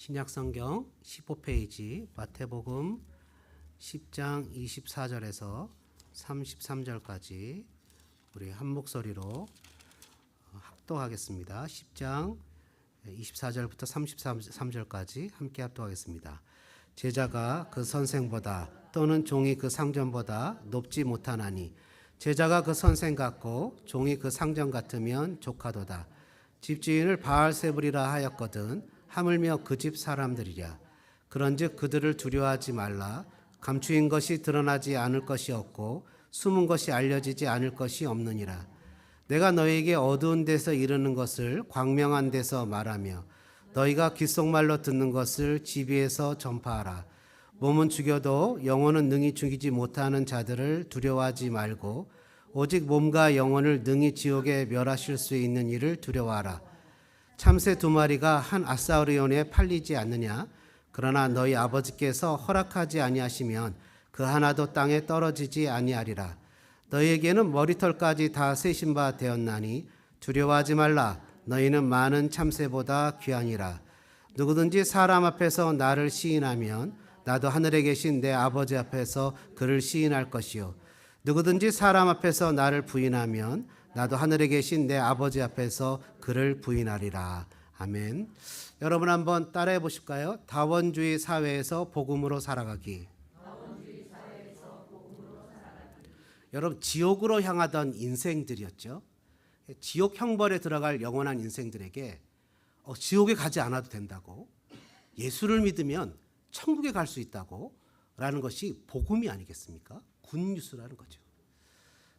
신약성경 15페이지 마태복음 10장 24절에서 33절까지 우리 한 목소리로 합독하겠습니다. 10장 24절부터 33절까지 함께 합독하겠습니다. 제자가 그 선생보다 또는 종이 그 상전보다 높지 못하나니 제자가 그 선생 같고 종이 그 상전 같으면 족하도다. 집주인을 바알세불이라 하였거든 하물며 그 집 사람들이랴. 그런즉 그들을 두려워하지 말라. 감추인 것이 드러나지 않을 것이 없고 숨은 것이 알려지지 않을 것이 없느니라. 내가 너희에게 어두운 데서 이르는 것을 광명한 데서 말하며 너희가 귓속말로 듣는 것을 지비에서 전파하라. 몸은 죽여도 영혼은 능히 죽이지 못하는 자들을 두려워하지 말고 오직 몸과 영혼을 능히 지옥에 멸하실 수 있는 이를 두려워하라. 참새 2마리가 한 아사르온에 팔리지 않느냐? 그러나 너희 아버지께서 허락하지 아니하시면 그 하나도 땅에 떨어지지 아니하리라. 너희에게는 머리털까지 다 세신 바 되었나니 두려워하지 말라. 너희는 많은 참새보다 귀하니라. 누구든지 사람 앞에서 나를 시인하면 나도 하늘에 계신 내 아버지 앞에서 그를 시인할 것이요. 누구든지 사람 앞에서 나를 부인하면 나도 하늘에 계신 내 아버지 앞에서 그를 부인하리라. 아멘. 여러분 한번 따라해 보실까요? 다원주의 사회에서 복음으로 살아가기. 여러분 지옥으로 향하던 인생들이었죠. 지옥 형벌에 들어갈 영원한 인생들에게 지옥에 가지 않아도 된다고, 예수를 믿으면 천국에 갈 수 있다고 라는 것이 복음이 아니겠습니까? 굿뉴스라는 거죠.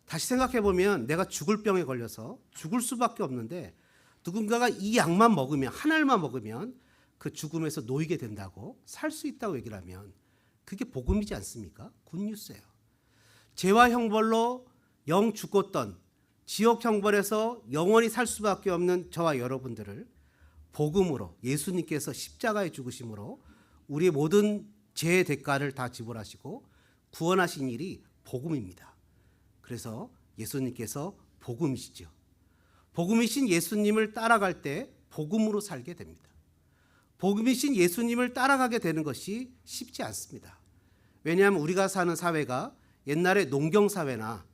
다시 생각해 보면 내가 죽을 병에 걸려서 죽을 수밖에 없는데 누군가가 이 약만 먹으면, 한 알만 먹으면 그 죽음에서 놓이게 된다고, 살 수 있다고 얘기를 하면 그게 복음이지 않습니까? 굿뉴스예요. 죄와 형벌로 영 죽었던, 지옥 형벌에서 영원히 살 수밖에 없는 저와 여러분들을 복음으로, 예수님께서 십자가에 죽으심으로 우리의 모든 죄의 대가를 다 지불하시고 구원하신 일이 복음입니다. 그래서 예수님께서 복음이시죠. 복음이신 예수님을 따라갈 때 복음으로 살게 됩니다. 복음이신 예수님을 따라가게 되는 것이 쉽지 않습니다. 왜냐하면 우리가 사는 사회가 옛날에 농경사회나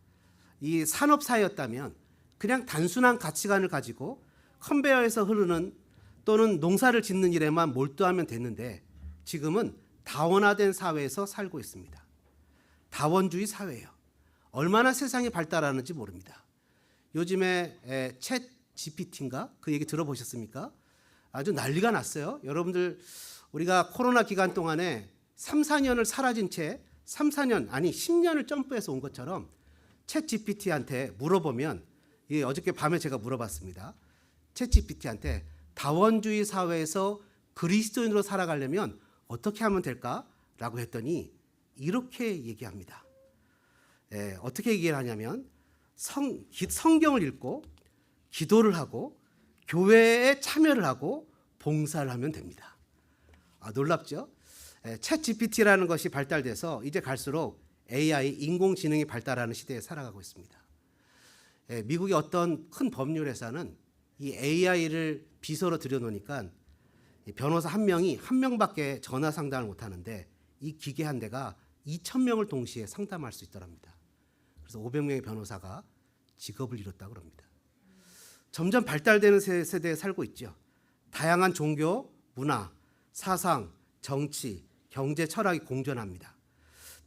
이 산업사회였다면 그냥 단순한 가치관을 가지고 컨베어에서 흐르는 또는 농사를 짓는 일에만 몰두하면 됐는데 지금은 다원화된 사회에서 살고 있습니다. 다원주의 사회예요. 얼마나 세상이 발달하는지 모릅니다. 요즘에 챗 GPT인가? 그 얘기 들어보셨습니까? 아주 난리가 났어요. 여러분들 우리가 코로나 기간 동안에 3, 4년을 사라진 채 3, 4년 아니 10년을 점프해서 온 것처럼 챗 GPT한테 물어보면, 어저께 밤에 제가 물어봤습니다. 챗 GPT한테 다원주의 사회에서 그리스도인으로 살아가려면 어떻게 하면 될까라고 했더니 이렇게 얘기합니다. 어떻게 얘기를 하냐면 성경을 읽고 기도를 하고 교회에 참여를 하고 봉사를 하면 됩니다. 놀랍죠? 챗 GPT라는 것이 발달돼서 이제 갈수록 AI, 인공지능이 발달하는 시대에 살아가고 있습니다. 미국의 어떤 큰 법률회사는 이 AI를 비서로 들여놓으니까 변호사 한 명밖에 전화 상담을 못하는데 이 기계 한 대가 2,000명을 동시에 상담할 수 있더랍니다. 그래서 500명의 변호사가 직업을 잃었다고 합니다. 점점 발달되는 세대에 살고 있죠. 다양한 종교, 문화, 사상, 정치, 경제, 철학이 공존합니다.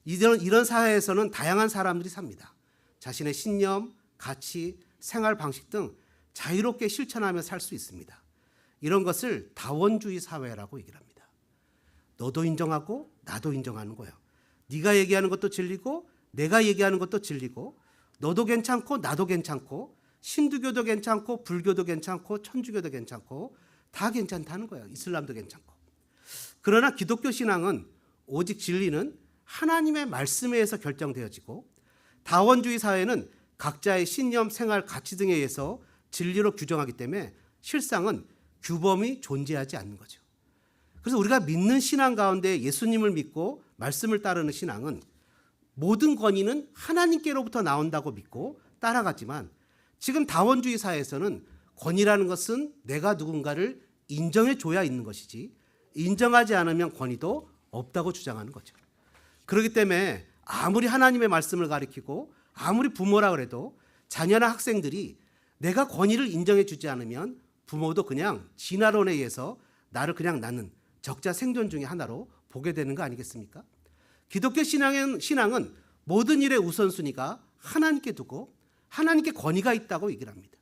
이런 사회에서는 다양한 사람들이 삽니다. 자신의 신념, 가치, 생활 방식 등 자유롭게 실천하며 살 수 있습니다. 이런 것을 다원주의 사회라고 얘기를 합니다. 너도 인정하고 나도 인정하는 거예요. 네가 얘기하는 것도 진리고 내가 얘기하는 것도 진리고, 너도 괜찮고 나도 괜찮고, 힌두교도 괜찮고 불교도 괜찮고 천주교도 괜찮고 다 괜찮다는 거예요. 이슬람도 괜찮고. 그러나 기독교 신앙은 오직 진리는 하나님의 말씀에 의해서 결정되어지고, 다원주의 사회는 각자의 신념, 생활, 가치 등에 의해서 진리로 규정하기 때문에 실상은 규범이 존재하지 않는 거죠. 그래서 우리가 믿는 신앙 가운데 예수님을 믿고 말씀을 따르는 신앙은 모든 권위는 하나님께로부터 나온다고 믿고 따라가지만, 지금 다원주의 사회에서는 권위라는 것은 내가 누군가를 인정해 줘야 있는 것이지 인정하지 않으면 권위도 없다고 주장하는 거죠. 그렇기 때문에 아무리 하나님의 말씀을 가리키고 아무리 부모라 그래도 자녀나 학생들이 내가 권위를 인정해 주지 않으면 부모도 그냥 진화론에 의해서 나를 그냥 낳는 적자 생존 중의 하나로 보게 되는 거 아니겠습니까? 기독교 신앙은 모든 일의 우선순위가 하나님께 두고 하나님께 권위가 있다고 얘기를 합니다.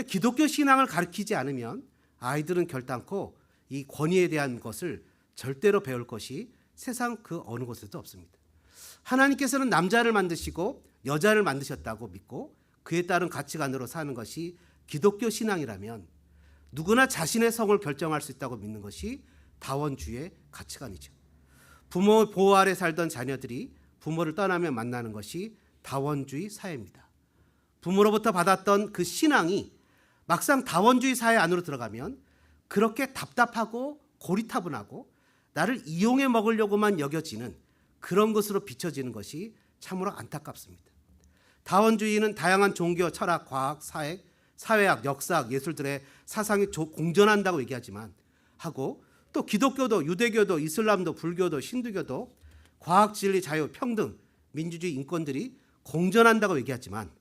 기독교 신앙을 가르치지 않으면 아이들은 결단코 이 권위에 대한 것을 절대로 배울 것이 세상 그 어느 곳에도 없습니다. 하나님께서는 남자를 만드시고 여자를 만드셨다고 믿고 그에 따른 가치관으로 사는 것이 기독교 신앙이라면 누구나 자신의 성을 결정할 수 있다고 믿는 것이 다원주의의 가치관이죠. 부모 보호 아래 살던 자녀들이 부모를 떠나며 만나는 것이 다원주의 사회입니다. 부모로부터 받았던 그 신앙이 막상 다원주의 사회 안으로 들어가면 그렇게 답답하고 고리타분하고 나를 이용해 먹으려고만 여겨지는 그런 것으로 비춰지는 것이 참으로 안타깝습니다. 다원주의는 다양한 종교, 철학, 과학, 사회학, 역사학, 예술들의 사상이 공존한다고 얘기하지만 하고 또 기독교도 유대교도 이슬람도 불교도 힌두교도 과학, 진리, 자유, 평등, 민주주의, 인권들이 공존한다고 얘기하지만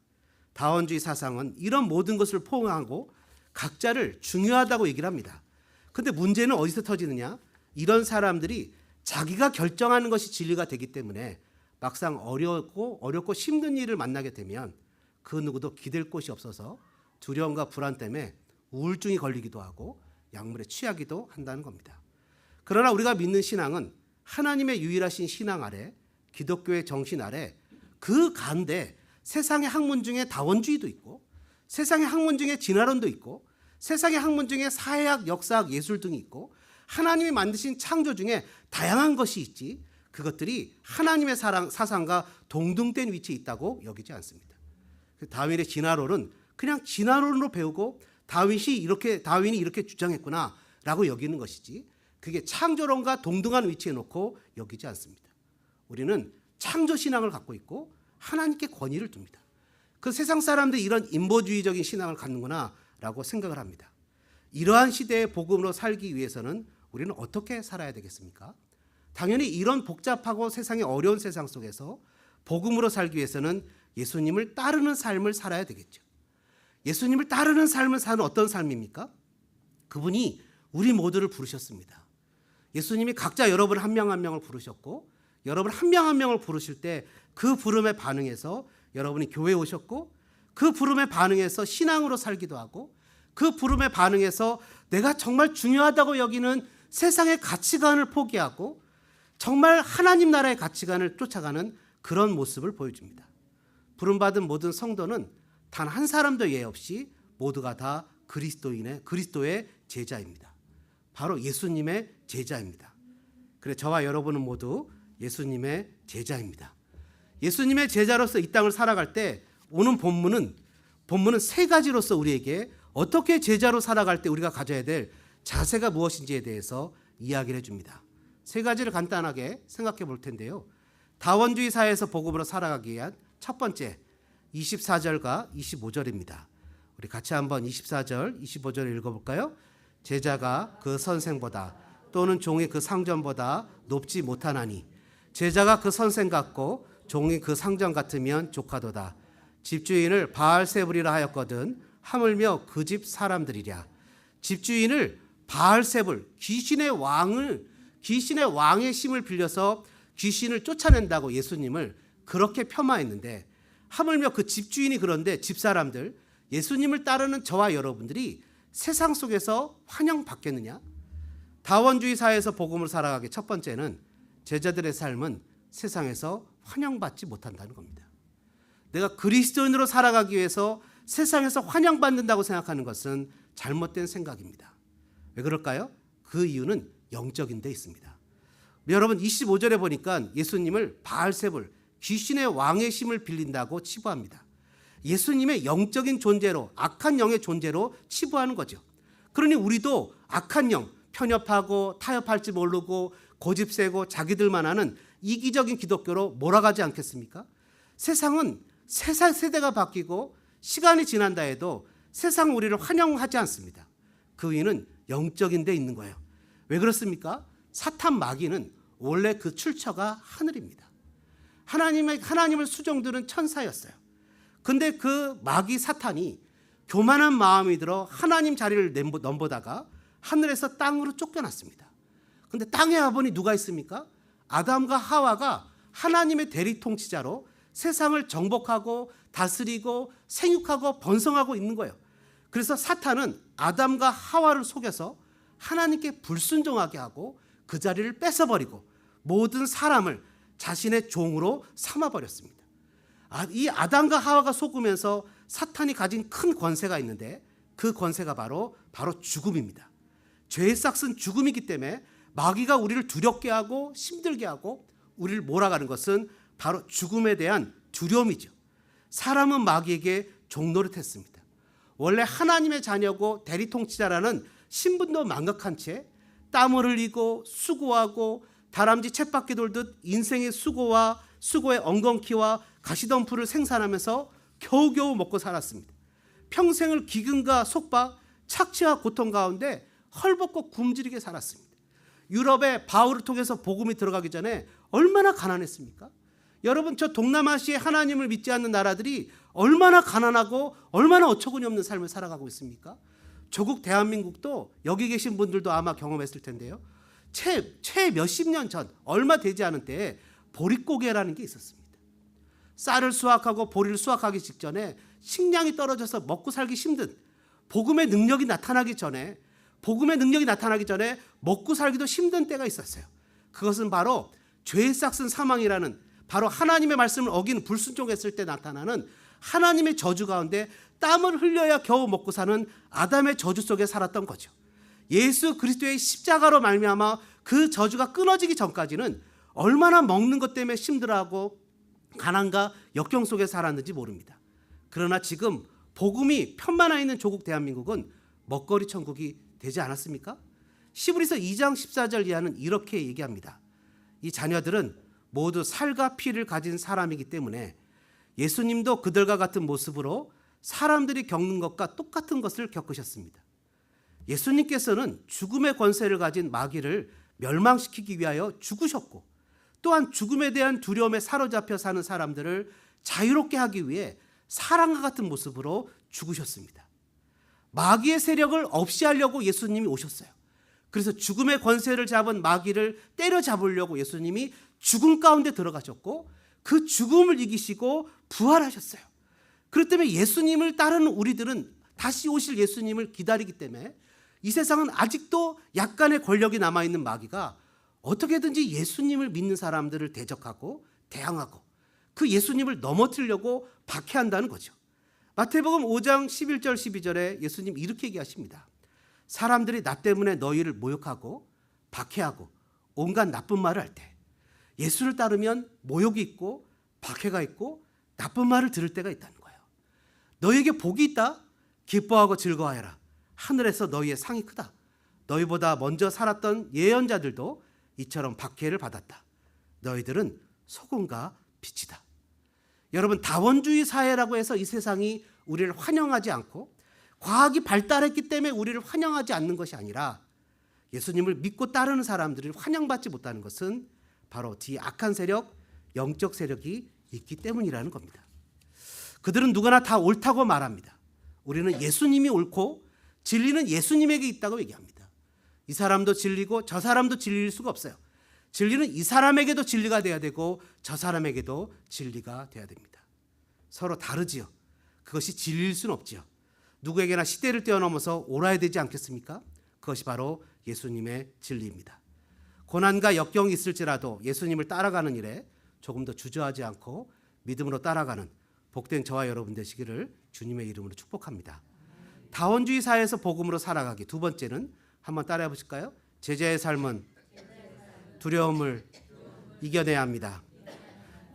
다원주의 사상은 이런 모든 것을 포용하고 각자를 중요하다고 얘기를 합니다. 그런데 문제는 어디서 터지느냐? 이런 사람들이 자기가 결정하는 것이 진리가 되기 때문에 막상 어렵고 힘든 일을 만나게 되면 그 누구도 기댈 곳이 없어서 두려움과 불안 때문에 우울증이 걸리기도 하고 약물에 취하기도 한다는 겁니다. 그러나 우리가 믿는 신앙은 하나님의 유일하신 신앙 아래, 기독교의 정신 아래 그 가운데 세상의 학문 중에 다원주의도 있고 세상의 학문 중에 진화론도 있고 세상의 학문 중에 사회학, 역사학, 예술 등이 있고 하나님이 만드신 창조 중에 다양한 것이 있지 그것들이 하나님의 사상과 동등된 위치에 있다고 여기지 않습니다. 다윈의 진화론은 그냥 진화론으로 배우고 다윈이 이렇게 주장했구나라고 여기는 것이지 그게 창조론과 동등한 위치에 놓고 여기지 않습니다. 우리는 창조 신앙을 갖고 있고 하나님께 권위를 둡니다. 그 세상 사람들이 이런 인보주의적인 신앙을 갖는구나라고 생각을 합니다. 이러한 시대의 복음으로 살기 위해서는 우리는 어떻게 살아야 되겠습니까? 당연히 이런 복잡하고 세상의 어려운 세상 속에서 복음으로 살기 위해서는 예수님을 따르는 삶을 살아야 되겠죠. 예수님을 따르는 삶을 사는 어떤 삶입니까? 그분이 우리 모두를 부르셨습니다. 예수님이 각자 여러분 한 명 한 명을 부르셨고 여러분 한 명 한 명을 부르실 때 그 부름에 반응해서 여러분이 교회에 오셨고 그 부름에 반응해서 신앙으로 살기도 하고 그 부름에 반응해서 내가 정말 중요하다고 여기는 세상의 가치관을 포기하고 정말 하나님 나라의 가치관을 쫓아가는 그런 모습을 보여줍니다. 부름받은 모든 성도는 단 한 사람도 예외 없이 모두가 다 그리스도의 제자입니다. 바로 예수님의 제자입니다. 그래 저와 여러분은 모두 예수님의 제자입니다. 예수님의 제자로서 이 땅을 살아갈 때 오는 본문은 세 가지로서 우리에게 어떻게 제자로 살아갈 때 우리가 가져야 될 자세가 무엇인지에 대해서 이야기를 해줍니다. 세 가지를 간단하게 생각해 볼 텐데요. 다원주의 사회에서 복음으로 살아가기 위한 첫 번째 24절과 25절입니다. 우리 같이 한번 24절, 25절을 읽어볼까요? 제자가 그 선생보다 또는 종이 그 상전보다 높지 못하나니 제자가 그 선생 같고 종이 그 상전 같으면 조카도다. 집주인을 바알세불이라 하였거든 하물며 그 집 사람들이랴. 집주인을 바알세불, 귀신의 왕의 힘을 빌려서 귀신을 쫓아낸다고 예수님을 그렇게 폄하했는데 하물며 그 집주인이 그런데 집사람들, 예수님을 따르는 저와 여러분들이 세상 속에서 환영받겠느냐? 다원주의 사회에서 복음을 살아가기 첫 번째는 제자들의 삶은 세상에서 환영받지 못한다는 겁니다. 내가 그리스도인으로 살아가기 위해서 세상에서 환영받는다고 생각하는 것은 잘못된 생각입니다. 왜 그럴까요? 그 이유는 영적인 데 있습니다. 여러분 25절에 보니까 예수님을 바알세불, 귀신의 왕의 힘을 빌린다고 치부합니다. 예수님의 영적인 존재로, 악한 영의 존재로 치부하는 거죠. 그러니 우리도 악한 영, 편협하고 타협할지 모르고 고집세고 자기들만 하는 이기적인 기독교로 몰아가지 않겠습니까? 세상은 세대가 바뀌고 시간이 지난다 해도 세상은 우리를 환영하지 않습니다. 그 이유는 영적인 데 있는 거예요. 왜 그렇습니까? 사탄 마귀는 원래 그 출처가 하늘입니다. 하나님을 수종들은 천사였어요. 근데 그 마귀 사탄이 교만한 마음이 들어 하나님 자리를 넘보다가 하늘에서 땅으로 쫓겨났습니다. 근데 땅에 와보니 누가 있습니까? 아담과 하와가 하나님의 대리 통치자로 세상을 정복하고 다스리고 생육하고 번성하고 있는 거예요. 그래서 사탄은 아담과 하와를 속여서 하나님께 불순종하게 하고 그 자리를 뺏어버리고 모든 사람을 자신의 종으로 삼아버렸습니다. 이 아담과 하와가 속으면서 사탄이 가진 큰 권세가 있는데 그 권세가 바로 죽음입니다. 죄의 싹은 죽음이기 때문에 마귀가 우리를 두렵게 하고 힘들게 하고 우리를 몰아가는 것은 바로 죽음에 대한 두려움이죠. 사람은 마귀에게 종노릇했습니다. 원래 하나님의 자녀고 대리통치자라는 신분도 망각한 채 땀을 흘리고 수고하고 다람쥐 쳇바퀴 돌듯 인생의 수고의 엉겅퀴와 가시덤불을 생산하면서 겨우겨우 먹고 살았습니다. 평생을 기근과 속박, 착취와 고통 가운데 헐벗고 굶주리게 살았습니다. 유럽에 바울을 통해서 복음이 들어가기 전에 얼마나 가난했습니까? 여러분, 저 동남아시아의 하나님을 믿지 않는 나라들이 얼마나 가난하고 얼마나 어처구니 없는 삶을 살아가고 있습니까? 조국 대한민국도 여기 계신 분들도 아마 경험했을 텐데요. 채 몇십 년 전, 얼마 되지 않은 때에 보릿고개라는 게 있었습니다. 쌀을 수확하고 보리를 수확하기 직전에 식량이 떨어져서 먹고 살기 힘든 복음의 능력이 나타나기 전에 먹고 살기도 힘든 때가 있었어요. 그것은 바로 죄의 싹슨 사망이라는 바로 하나님의 말씀을 어긴 불순종했을 때 나타나는 하나님의 저주 가운데 땀을 흘려야 겨우 먹고 사는 아담의 저주 속에 살았던 거죠. 예수 그리스도의 십자가로 말미암아 그 저주가 끊어지기 전까지는 얼마나 먹는 것 때문에 힘들어하고 가난과 역경 속에 살았는지 모릅니다. 그러나 지금 복음이 편만나 있는 조국 대한민국은 먹거리 천국이 되지 않았습니까? 시브리서 2장 14절 이하는 이렇게 얘기합니다. 이 자녀들은 모두 살과 피를 가진 사람이기 때문에 예수님도 그들과 같은 모습으로 사람들이 겪는 것과 똑같은 것을 겪으셨습니다. 예수님께서는 죽음의 권세를 가진 마귀를 멸망시키기 위하여 죽으셨고 또한 죽음에 대한 두려움에 사로잡혀 사는 사람들을 자유롭게 하기 위해 사람과 같은 모습으로 죽으셨습니다. 마귀의 세력을 없이 하려고 예수님이 오셨어요. 그래서 죽음의 권세를 잡은 마귀를 때려잡으려고 예수님이 죽음 가운데 들어가셨고 그 죽음을 이기시고 부활하셨어요. 그렇기 때문에 예수님을 따르는 우리들은 다시 오실 예수님을 기다리기 때문에 이 세상은 아직도 약간의 권력이 남아있는 마귀가 어떻게든지 예수님을 믿는 사람들을 대적하고 대항하고 그 예수님을 넘어뜨리려고 박해한다는 거죠. 마태복음 5장 11절 12절에 예수님 이렇게 얘기하십니다. 사람들이 나 때문에 너희를 모욕하고 박해하고 온갖 나쁜 말을 할 때 예수를 따르면 모욕이 있고 박해가 있고 나쁜 말을 들을 때가 있다는 거예요. 너희에게 복이 있다. 기뻐하고 즐거워해라. 하늘에서 너희의 상이 크다. 너희보다 먼저 살았던 예언자들도 이처럼 박해를 받았다. 너희들은 소금과 빛이다. 여러분, 다원주의 사회라고 해서 이 세상이 우리를 환영하지 않고 과학이 발달했기 때문에 우리를 환영하지 않는 것이 아니라 예수님을 믿고 따르는 사람들을 환영받지 못하는 것은 바로 뒤에 악한 세력, 영적 세력이 있기 때문이라는 겁니다. 그들은 누구나 다 옳다고 말합니다. 우리는 예수님이 옳고 진리는 예수님에게 있다고 얘기합니다. 이 사람도 진리고 저 사람도 진리일 수가 없어요. 진리는 이 사람에게도 진리가 돼야 되고 저 사람에게도 진리가 돼야 됩니다. 서로 다르지요. 그것이 진리일 수는 없지요. 누구에게나 시대를 뛰어넘어서 옳아야 되지 않겠습니까? 그것이 바로 예수님의 진리입니다. 고난과 역경이 있을지라도 예수님을 따라가는 일에 조금 더 주저하지 않고 믿음으로 따라가는 복된 저와 여러분 되시기를 주님의 이름으로 축복합니다. 다원주의 사회에서 복음으로 살아가기. 두 번째는 한번 따라해 보실까요? 제자의 삶은 두려움을 이겨내야 합니다.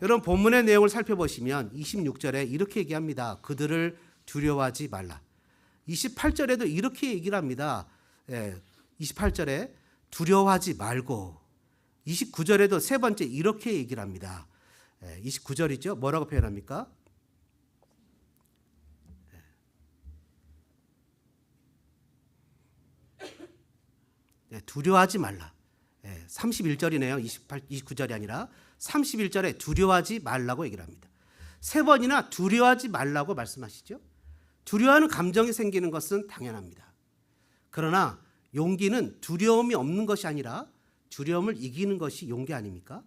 여러분, 본문의 내용을 살펴보시면 26절에 이렇게 얘기합니다. 그들을 두려워하지 말라. 28절에도 이렇게 얘기를 합니다. 28절에 두려워하지 말고, 29절에도 세 번째 이렇게 얘기를 합니다. 29절이죠. 뭐라고 표현합니까? 두려워하지 말라. 31절이네요. 29절이 아니라 31절에 두려워하지 말라고 얘기를 합니다. 세 번이나 두려워하지 말라고 말씀하시죠. 두려워하는 감정이 생기는 것은 당연합니다. 그러나 용기는 두려움이 없는 것이 아니라 두려움을 이기는 것이 용기 아닙니까?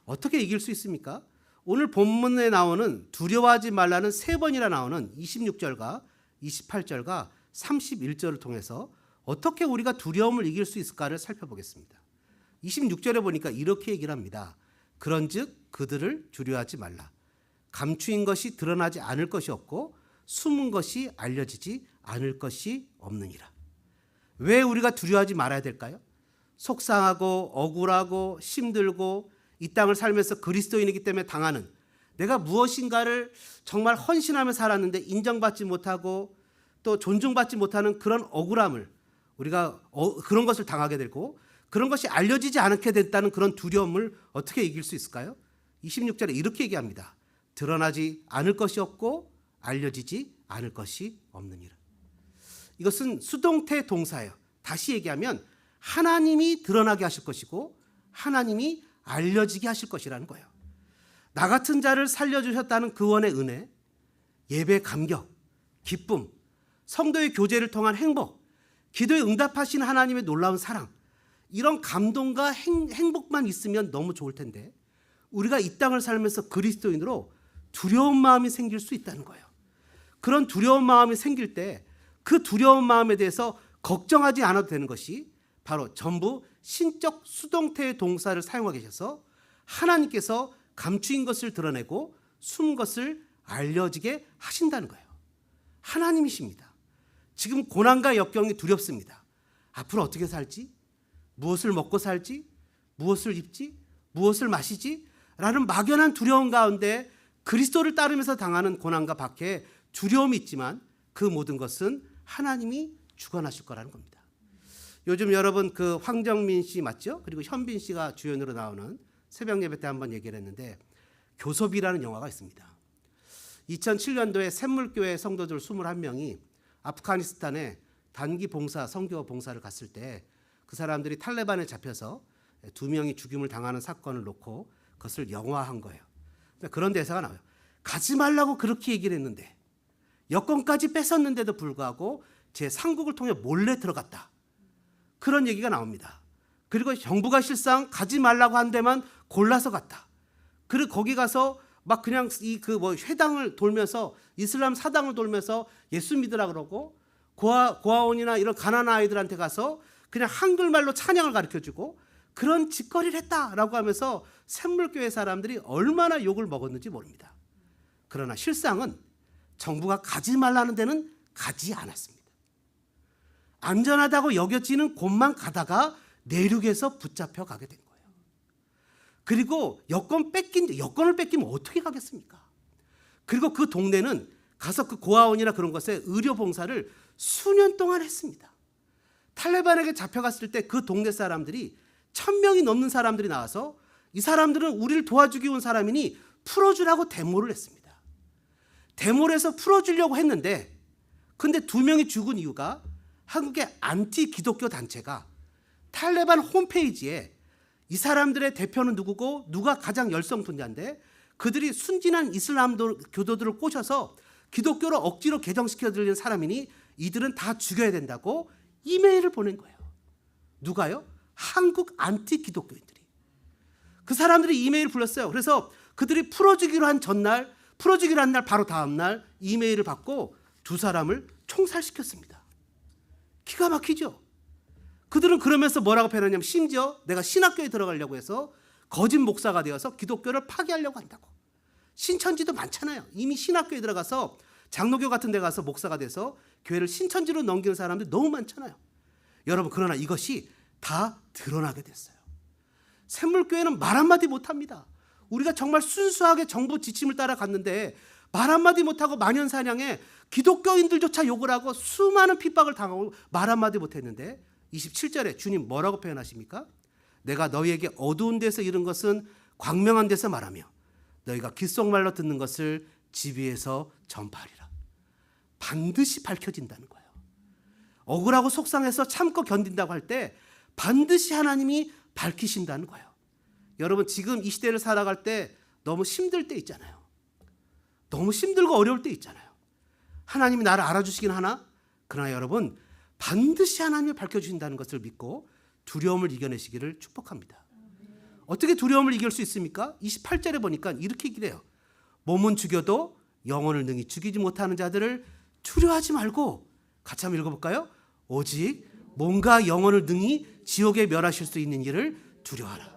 어떻게 이길 수 있습니까? 오늘 본문에 나오는 두려워하지 말라는 세 번이나 나오는 26절과 28절과 31절을 통해서 어떻게 우리가 두려움을 이길 수 있을까를 살펴보겠습니다. 26절에 보니까 이렇게 얘기를 합니다. 그런즉 그들을 두려워하지 말라. 감추인 것이 드러나지 않을 것이 없고 숨은 것이 알려지지 않을 것이 없느니라. 왜 우리가 두려워하지 말아야 될까요? 속상하고 억울하고 힘들고 이 땅을 살면서 그리스도인이기 때문에 당하는, 내가 무엇인가를 정말 헌신하며 살았는데 인정받지 못하고 또 존중받지 못하는 그런 억울함을 우리가 그런 것을 당하게 되고 그런 것이 알려지지 않게 됐다는 그런 두려움을 어떻게 이길 수 있을까요? 26절에 이렇게 얘기합니다. 드러나지 않을 것이 없고 알려지지 않을 것이 없느니라. 이것은 수동태 동사예요. 다시 얘기하면 하나님이 드러나게 하실 것이고 하나님이 알려지게 하실 것이라는 거예요. 나 같은 자를 살려주셨다는 그원의 은혜, 예배 감격, 기쁨, 성도의 교제를 통한 행복, 기도에 응답하신 하나님의 놀라운 사랑, 이런 감동과 행복만 있으면 너무 좋을 텐데 우리가 이 땅을 살면서 그리스도인으로 두려운 마음이 생길 수 있다는 거예요. 그런 두려운 마음이 생길 때 그 두려운 마음에 대해서 걱정하지 않아도 되는 것이 바로 전부 신적 수동태의 동사를 사용하고 계셔서 하나님께서 감추인 것을 드러내고 숨은 것을 알려지게 하신다는 거예요. 하나님이십니다. 지금 고난과 역경이 두렵습니다. 앞으로 어떻게 살지? 무엇을 먹고 살지? 무엇을 입지? 무엇을 마시지? 라는 막연한 두려움 가운데 그리스도를 따르면서 당하는 고난과 박해에 두려움이 있지만 그 모든 것은 하나님이 주관하실 거라는 겁니다. 요즘 여러분 그 황정민 씨 맞죠? 그리고 현빈 씨가 주연으로 나오는 새벽 예배 때 한번 얘기를 했는데 교섭이라는 영화가 있습니다. 2007년도에 샘물교회 성도들 21명이 아프가니스탄에 단기 봉사, 선교 봉사를 갔을 때 그 사람들이 탈레반에 잡혀서 2명이 죽임을 당하는 사건을 놓고 그것을 영화한 거예요. 그런 대사가 나와요. 가지 말라고 그렇게 얘기를 했는데 여권까지 뺏었는데도 불구하고 제 상국을 통해 몰래 들어갔다. 그런 얘기가 나옵니다. 그리고 정부가 실상 가지 말라고 한 데만 골라서 갔다. 그리고 거기 가서 막 그냥 회당을 돌면서 이슬람 사당을 돌면서 예수 믿으라 그러고 고아원이나 이런 가난한 아이들한테 가서 그냥 한글말로 찬양을 가르쳐주고 그런 짓거리를 했다라고 하면서 샘물교회 사람들이 얼마나 욕을 먹었는지 모릅니다. 그러나 실상은 정부가 가지 말라는 데는 가지 않았습니다. 안전하다고 여겨지는 곳만 가다가 내륙에서 붙잡혀 가게 된 거예요. 그리고 여권을 뺏기면 어떻게 가겠습니까? 그리고 그 동네는 가서 그 고아원이나 그런 것에 의료 봉사를 수년 동안 했습니다. 탈레반에게 잡혀갔을 때 그 동네 사람들이 1000명이 넘는 사람들이 나와서 이 사람들은 우리를 도와주기 온 사람이니 풀어주라고 데모를 했습니다. 데모를 해서 풀어주려고 했는데 근데 2명이 죽은 이유가 한국의 안티 기독교 단체가 탈레반 홈페이지에 이 사람들의 대표는 누구고 누가 가장 열성 분자인데 그들이 순진한 이슬람 교도들을 꼬셔서 기독교로 억지로 개정시켜 드리는 사람이니 이들은 다 죽여야 된다고 이메일을 보낸 거예요. 누가요? 한국 안티 기독교인들이. 그 사람들이 이메일을 불렀어요. 그래서 그들이 풀어주기로 한 전날, 풀어주기로 한 날 바로 다음 날 이메일을 받고 2 사람을 총살시켰습니다. 기가 막히죠? 그들은 그러면서 뭐라고 표현하냐면 심지어 내가 신학교에 들어가려고 해서 거짓 목사가 되어서 기독교를 파괴하려고 한다고. 신천지도 많잖아요. 이미 신학교에 들어가서 장로교 같은 데 가서 목사가 돼서 교회를 신천지로 넘기는 사람들이 너무 많잖아요. 여러분 그러나 이것이 다 드러나게 됐어요. 샘물교회는 말 한마디 못합니다. 우리가 정말 순수하게 정부 지침을 따라갔는데 말 한마디 못하고 만연사냥에 기독교인들조차 욕을 하고 수많은 핍박을 당하고 말 한마디 못했는데 27절에 주님 뭐라고 표현하십니까? 내가 너희에게 어두운 데서 이른 것은 광명한 데서 말하며 너희가 귓속말로 듣는 것을 집 위에서 전파하리라. 반드시 밝혀진다는 거예요. 억울하고 속상해서 참고 견딘다고 할 때 반드시 하나님이 밝히신다는 거예요. 여러분 지금 이 시대를 살아갈 때 너무 힘들 때 있잖아요. 너무 힘들고 어려울 때 있잖아요. 하나님이 나를 알아주시긴 하나? 그러나 여러분 반드시 하나님이 밝혀주신다는 것을 믿고 두려움을 이겨내시기를 축복합니다. 어떻게 두려움을 이길 수 있습니까? 28절에 보니까 이렇게 얘기를 해요. 몸은 죽여도 영혼을 능히 죽이지 못하는 자들을 두려워하지 말고, 같이 한번 읽어볼까요? 오직 몸과 영혼을 능히 지옥에 멸하실 수 있는 일을 두려워하라.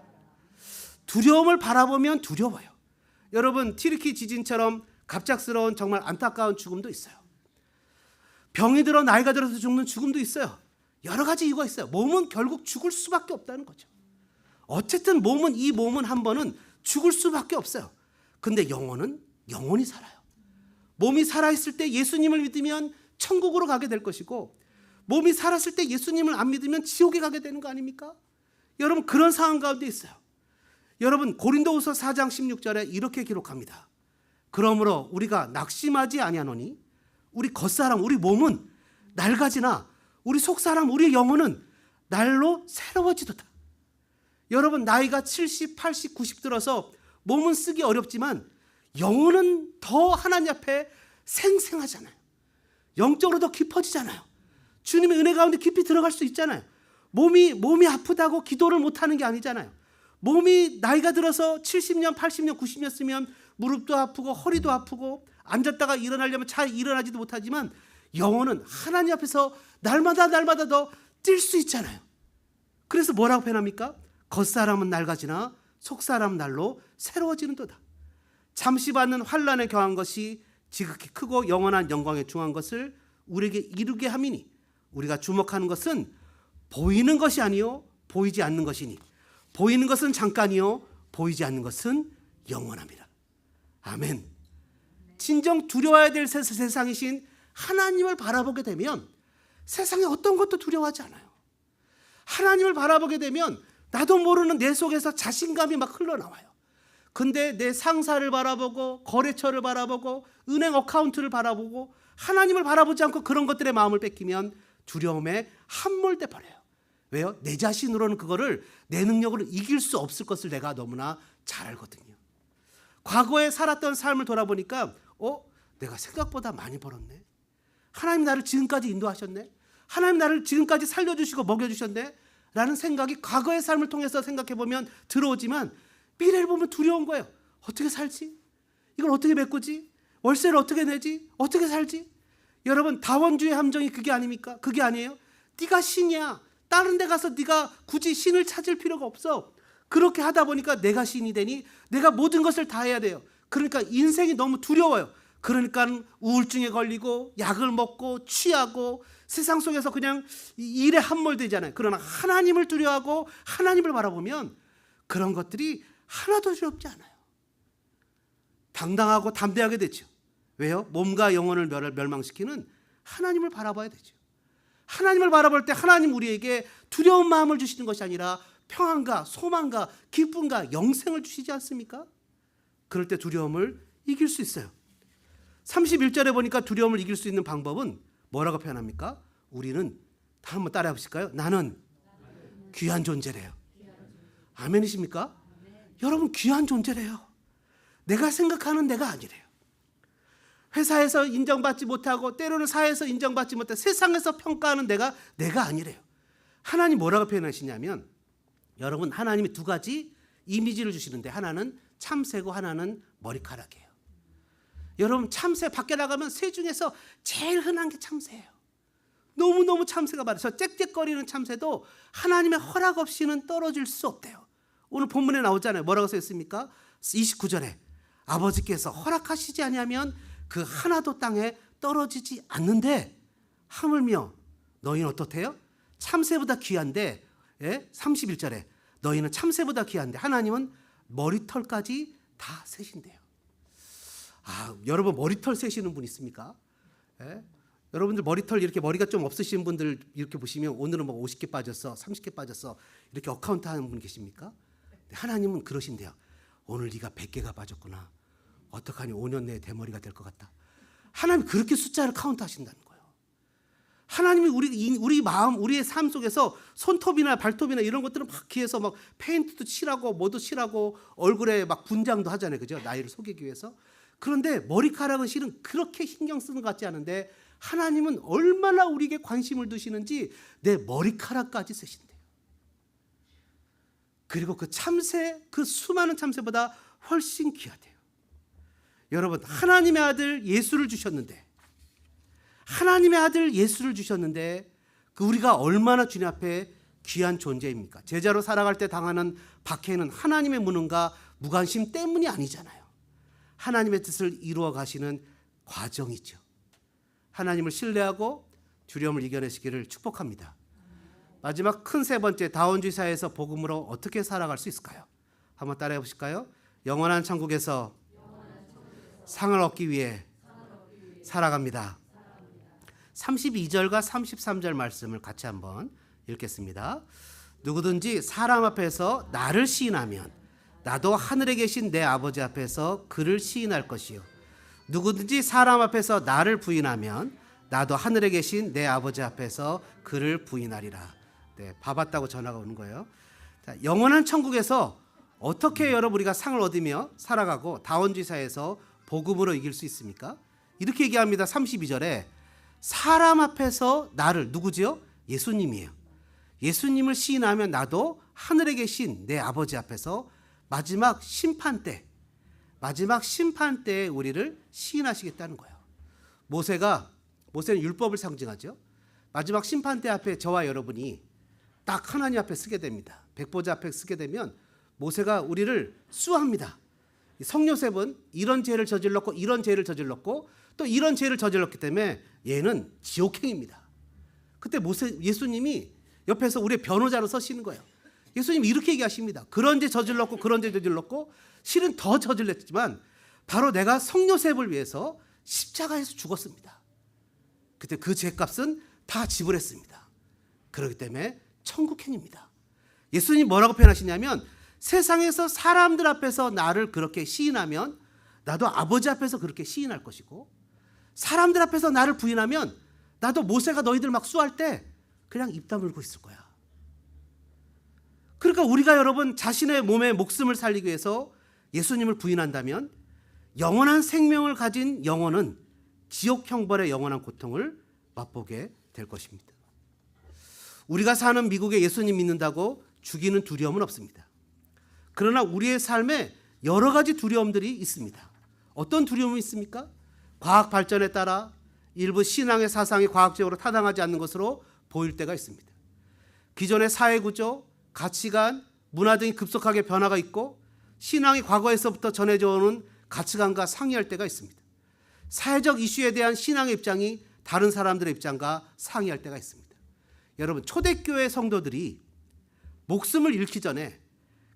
두려움을 바라보면 두려워요. 여러분 튀르키 지진처럼 갑작스러운 정말 안타까운 죽음도 있어요. 병이 들어 나이가 들어서 죽는 죽음도 있어요. 여러 가지 이유가 있어요. 몸은 결국 죽을 수밖에 없다는 거죠. 어쨌든 이 몸은 한 번은 죽을 수밖에 없어요. 근데 영혼은 영원히 살아요. 몸이 살아있을 때 예수님을 믿으면 천국으로 가게 될 것이고, 몸이 살았을 때 예수님을 안 믿으면 지옥에 가게 되는 거 아닙니까? 여러분 그런 상황 가운데 있어요. 여러분 고린도후서 4장 16절에 이렇게 기록합니다. 그러므로 우리가 낙심하지 아니하노니 우리 겉사람 우리 몸은 낡아지나 우리 속사람 우리 영혼은 날로 새로워지도다. 여러분 나이가 70, 80, 90 들어서 몸은 쓰기 어렵지만 영혼은 더 하나님 앞에 생생하잖아요. 영적으로 더 깊어지잖아요. 주님의 은혜 가운데 깊이 들어갈 수 있잖아요. 몸이 아프다고 기도를 못하는 게 아니잖아요. 몸이 나이가 들어서 70년, 80년, 90년 쓰면 무릎도 아프고 허리도 아프고 앉았다가 일어나려면 잘 일어나지도 못하지만 영혼은 하나님 앞에서 날마다 더 뛸 수 있잖아요. 그래서 뭐라고 표현합니까? 겉사람은 낡아지나 속사람은 날로 새로워지는도다. 잠시 받는 환난에 경한 것이 지극히 크고 영원한 영광에 중한 것을 우리에게 이루게 함이니 우리가 주목하는 것은 보이는 것이 아니요 보이지 않는 것이니 보이는 것은 잠깐이요 보이지 않는 것은 영원합니다. 아멘. 진정 두려워야 될 세상이신 하나님을 바라보게 되면 세상에 어떤 것도 두려워하지 않아요. 하나님을 바라보게 되면 나도 모르는 내 속에서 자신감이 막 흘러나와요. 근데 내 상사를 바라보고 거래처를 바라보고 은행 어카운트를 바라보고 하나님을 바라보지 않고 그런 것들에 마음을 뺏기면 두려움에 함몰돼 버려요. 왜요? 내 자신으로는 그거를 내 능력으로 이길 수 없을 것을 내가 너무나 잘 알거든요. 과거에 살았던 삶을 돌아보니까 내가 생각보다 많이 벌었네. 하나님 나를 지금까지 인도하셨네. 하나님 나를 지금까지 살려주시고 먹여주셨네 라는 생각이 과거의 삶을 통해서 생각해보면 들어오지만 미래를 보면 두려운 거예요. 어떻게 살지? 이걸 어떻게 메꾸지? 월세를 어떻게 내지? 어떻게 살지? 여러분 다원주의 함정이 그게 아닙니까? 그게 아니에요. 네가 신이야. 다른 데 가서 네가 굳이 신을 찾을 필요가 없어. 그렇게 하다 보니까 내가 신이 되니 내가 모든 것을 다 해야 돼요. 그러니까 인생이 너무 두려워요. 그러니까 우울증에 걸리고 약을 먹고 취하고 세상 속에서 그냥 일에 함몰되잖아요. 그러나 하나님을 두려워하고 하나님을 바라보면 그런 것들이 하나도 두렵지 않아요. 당당하고 담대하게 되죠. 왜요? 몸과 영혼을 멸망시키는 하나님을 바라봐야 되죠. 하나님을 바라볼 때 하나님 우리에게 두려운 마음을 주시는 것이 아니라 평안과 소망과 기쁨과 영생을 주시지 않습니까? 그럴 때 두려움을 이길 수 있어요. 31절에 보니까 두려움을 이길 수 있는 방법은 뭐라고 표현합니까? 우리는 한번 따라해 보실까요? 나는 귀한 존재래요. 아멘이십니까? 여러분 귀한 존재래요. 내가 생각하는 내가 아니래요. 회사에서 인정받지 못하고 때로는 사회에서 인정받지 못해 세상에서 평가하는 내가 아니래요. 하나님 뭐라고 표현하시냐면 여러분 하나님이 두 가지 이미지를 주시는데 하나는 참새고 하나는 머리카락이에요. 여러분 참새 밖에 나가면 새 중에서 제일 흔한 게 참새예요. 너무너무 참새가 많아요. 저 짹짹거리는 참새도 하나님의 허락 없이는 떨어질 수 없대요. 오늘 본문에 나오잖아요. 뭐라고 써있습니까? 29절에 아버지께서 허락하시지 아니하면 그 하나도 땅에 떨어지지 않는데 하물며 너희는 어떻대요? 참새보다 귀한데 31절에 너희는 참새보다 귀한데 하나님은 머리털까지 다 세신대요. 여러분 머리털 세시는 분 있습니까? 여러분들 머리털 이렇게 머리가 좀 없으신 분들 이렇게 보시면 오늘은 뭐 50개 빠졌어 30개 빠졌어 이렇게 어카운트 하는 분 계십니까? 하나님은 그러신대요. 오늘 네가 100개가 빠졌구나. 어떡하니 5년 내에 대머리가 될 것 같다. 하나님 그렇게 숫자를 카운트 하신다는 거예요. 하나님이 우리 마음, 우리의 삶 속에서 손톱이나 발톱이나 이런 것들은 막 귀에서 막 페인트도 칠하고 뭐도 칠하고 얼굴에 막 분장도 하잖아요. 그죠? 나이를 속이기 위해서. 그런데 머리카락은 실은 그렇게 신경 쓰는 것 같지 않은데 하나님은 얼마나 우리에게 관심을 두시는지 내 머리카락까지 쓰신대요. 그리고 그 참새, 그 수많은 참새보다 훨씬 귀하대요. 여러분, 하나님의 아들 예수를 주셨는데 그 우리가 얼마나 주님 앞에 귀한 존재입니까? 제자로 살아갈 때 당하는 박해는 하나님의 무능과 무관심 때문이 아니잖아요. 하나님의 뜻을 이루어 가시는 과정이죠. 하나님을 신뢰하고 두려움을 이겨내시기를 축복합니다. 마지막 큰 세 번째, 다원주의 사회에서 복음으로 어떻게 살아갈 수 있을까요? 한번 따라해 보실까요? 영원한 천국에서 상을 얻기 위해 살아갑니다. 32절과 33절 말씀을 같이 한번 읽겠습니다. 누구든지 사람 앞에서 나를 시인하면 나도 하늘에 계신 내 아버지 앞에서 그를 시인할 것이요. 누구든지 사람 앞에서 나를 부인하면 나도 하늘에 계신 내 아버지 앞에서 그를 부인하리라. 네, 봐봤다고 전화가 오는 거예요. 자, 영원한 천국에서 어떻게 여러분 우리가 상을 얻으며 살아가고 다원주의 사회에서 복음으로 이길 수 있습니까? 이렇게 얘기합니다. 32절에 사람 앞에서 나를, 누구지요? 예수님이에요. 예수님을 시인하면 나도 하늘에 계신 내 아버지 앞에서 마지막 심판때에 우리를 시인하시겠다는 거예요. 모세는 율법을 상징하죠. 마지막 심판때 앞에 저와 여러분이 딱 하나님 앞에 쓰게 됩니다. 백보자 앞에 쓰게 되면 모세가 우리를 수합니다. 성요셉은 이런 죄를 저질렀고 이런 죄를 저질렀고 또 이런 죄를 저질렀기 때문에 얘는 지옥행입니다. 그때 예수님이 옆에서 우리의 변호자로 서시는 거예요. 예수님이 이렇게 얘기하십니다. 그런 죄 저질렀고 그런 죄 저질렀고 실은 더 저질렀지만 바로 내가 성요셉을 위해서 십자가에서 죽었습니다. 그때 그 죄값은 다 지불했습니다. 그렇기 때문에 천국행입니다. 예수님이 뭐라고 표현하시냐면 세상에서 사람들 앞에서 나를 그렇게 시인하면 나도 아버지 앞에서 그렇게 시인할 것이고 사람들 앞에서 나를 부인하면 나도 모세가 너희들 막 수할 때 그냥 입 다물고 있을 거야. 그러니까 우리가 여러분 자신의 몸의 목숨을 살리기 위해서 예수님을 부인한다면 영원한 생명을 가진 영혼은 지옥 형벌의 영원한 고통을 맛보게 될 것입니다. 우리가 사는 미국에 예수님 믿는다고 죽이는 두려움은 없습니다. 그러나 우리의 삶에 여러 가지 두려움들이 있습니다. 어떤 두려움이 있습니까? 과학 발전에 따라 일부 신앙의 사상이 과학적으로 타당하지 않는 것으로 보일 때가 있습니다. 기존의 사회구조, 가치관, 문화 등이 급속하게 변화가 있고 신앙이 과거에서부터 전해져 오는 가치관과 상이할 때가 있습니다. 사회적 이슈에 대한 신앙의 입장이 다른 사람들의 입장과 상이할 때가 있습니다. 여러분, 초대교회 성도들이 목숨을 잃기 전에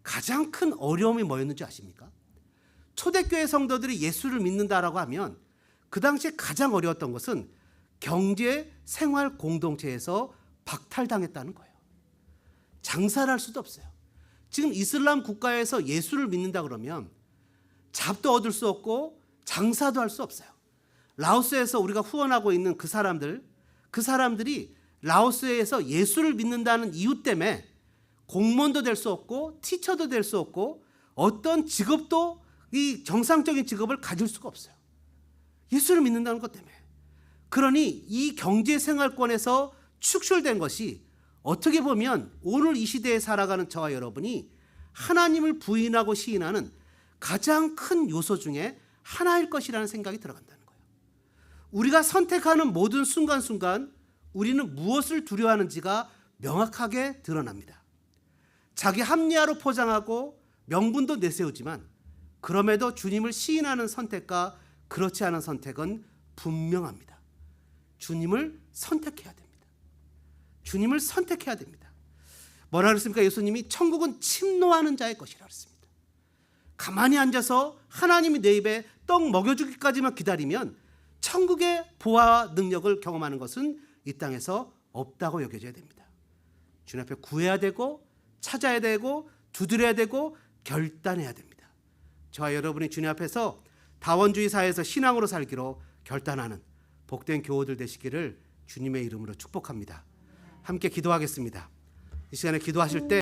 가장 큰 어려움이 뭐였는지 아십니까? 초대교회 성도들이 예수를 믿는다라고 하면 그 당시에 가장 어려웠던 것은 경제 생활 공동체에서 박탈당했다는 거예요. 장사를 할 수도 없어요. 지금 이슬람 국가에서 예수를 믿는다 그러면 잡도 얻을 수 없고 장사도 할 수 없어요. 라오스에서 우리가 후원하고 있는 그 사람들이 라오스에서 예수를 믿는다는 이유 때문에 공무원도 될 수 없고 티처도 될 수 없고 어떤 직업도 이 정상적인 직업을 가질 수가 없어요. 예수를 믿는다는 것 때문에. 그러니 이 경제생활권에서 축출된 것이 어떻게 보면 오늘 이 시대에 살아가는 저와 여러분이 하나님을 부인하고 시인하는 가장 큰 요소 중에 하나일 것이라는 생각이 들어간다는 거예요. 우리가 선택하는 모든 순간순간 우리는 무엇을 두려워하는지가 명확하게 드러납니다. 자기 합리화로 포장하고 명분도 내세우지만 그럼에도 주님을 시인하는 선택과 그렇지 않은 선택은 분명합니다. 주님을 선택해야 됩니다. 주님을 선택해야 됩니다. 뭐라 그랬습니까? 예수님이 천국은 침노하는 자의 것이라 그랬습니다. 가만히 앉아서 하나님이 내 입에 떡 먹여주기까지만 기다리면 천국의 보화와 능력을 경험하는 것은 이 땅에서 없다고 여겨져야 됩니다. 주님 앞에 구해야 되고 찾아야 되고 두드려야 되고 결단해야 됩니다. 저와 여러분이 주님 앞에서 다원주의 사회에서 신앙으로 살기로 결단하는 복된 교우들 되시기를 주님의 이름으로 축복합니다. 함께 기도하겠습니다. 이 시간에 기도하실 때